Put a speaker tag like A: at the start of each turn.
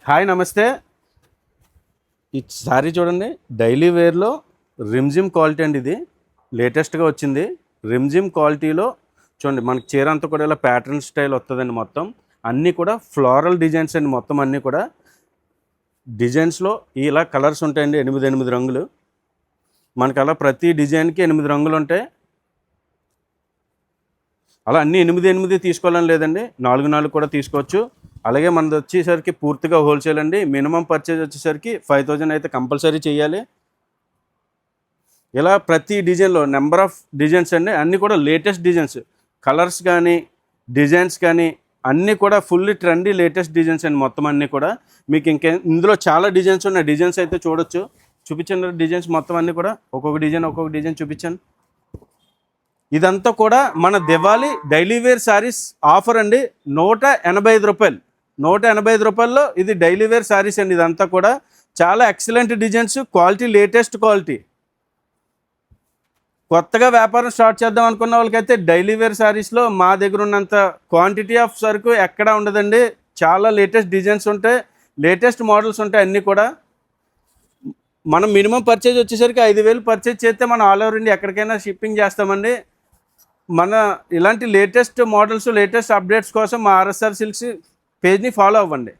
A: Hi నమస్తే. ఈ sorry చూడండి, డైలీ వేర్లో రిమ్జిమ్ క్వాలిటీ అండి. ఇది లేటెస్ట్గా వచ్చింది. రిమ్జిమ్ క్వాలిటీలో చూడండి, మనకి చీర అంతా కూడా ఇలా ప్యాటర్న్ స్టైల్ వస్తుందండి. మొత్తం అన్నీ కూడా ఫ్లోరల్ డిజైన్స్ అండి. మొత్తం అన్నీ కూడా డిజైన్స్లో ఇలా కలర్స్ ఉంటాయండి. 8 రంగులు. మనకు అలా ప్రతి డిజైన్కి 8 రంగులు ఉంటాయి. అలా అన్నీ 8 తీసుకోవాలని లేదండి, 4 కూడా తీసుకోవచ్చు. అలాగే మనది వచ్చేసరికి పూర్తిగా హోల్సేల్ అండి. మినిమం పర్చేజ్ వచ్చేసరికి 5000 అయితే కంపల్సరీ చేయాలి. ఇలా ప్రతి డిజైన్లో నెంబర్ ఆఫ్ డిజైన్స్ అండి, అన్నీ కూడా లేటెస్ట్ డిజైన్స్, కలర్స్ కానీ డిజైన్స్ కానీ అన్నీ కూడా ఫుల్లీ ట్రెండీ లేటెస్ట్ డిజైన్స్ అండి. మొత్తం అన్నీ కూడా మీకు ఇందులో చాలా డిజైన్స్ ఉన్నాయి. డిజైన్స్ అయితే చూడొచ్చు. చూపించండి డిజైన్స్ మొత్తం అన్నీ కూడా. ఒక్కొక్క డిజైన్ చూపించాను. ఇదంతా కూడా మన Diwali daily wear saris offer అండి. 185 రూపాయలు. 185 రూపాయల్లో ఇది డైలీ వేర్ శారీస్ అండి. ఇదంతా కూడా చాలా excellent designs, quality latest quality. కొత్తగా వ్యాపారం స్టార్ట్ చేద్దాం అనుకున్న వాళ్ళకైతే డైలీ వేర్ శారీస్లో మా దగ్గర ఉన్నంత క్వాంటిటీ ఆఫ్ సరుకు ఎక్కడా ఉండదండి. చాలా లేటెస్ట్ డిజైన్స్ ఉంటాయి, లేటెస్ట్ మోడల్స్ ఉంటాయి అన్నీ కూడా. మనం మినిమం పర్చేజ్ వచ్చేసరికి 5000 పర్చేజ్ చేస్తే మనం ఆల్ ఓవర్ ఇండియా ఎక్కడికైనా షిప్పింగ్ చేస్తామండి. మన ఇలాంటి లేటెస్ట్ మోడల్స్, లేటెస్ట్ అప్డేట్స్ కోసం మా ఆర్ఎస్ఆర్ సిల్క్స్ పేజ్ని ఫాలో అవ్వండి.